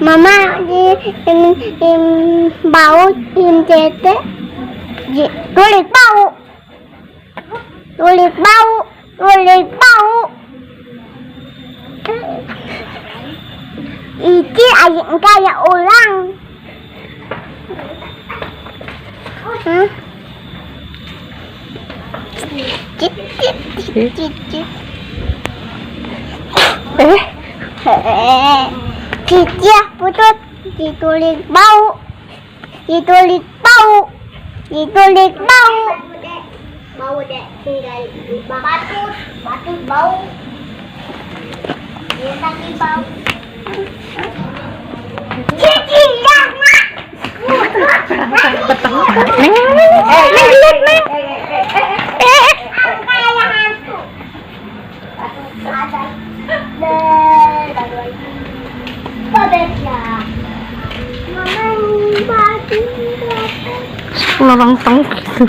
Mama im bau im tete tulis bau tulis bau tulis bau iki ayam kayak orang cip cip cip cip cip Cicia putut ditulis bau ditulis bau ditulis bau bau dek tinggal batut batut bau dia tadi bau Cici mak lihat nih kayak hantu ada Larang tong gitu.